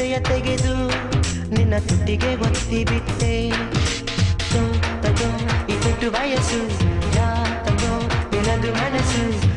ಹೃದಯ ತೆಗೆದು ನಿನ್ನ ತುಟಿಗೆ ಒತ್ತಿ ಬಿಟ್ಟೆ. ತಗೋ ಇದು ವಯಸ್ಸು, ಯಾ ತಗೋ ನಿನದು ಮನಸ್ಸು.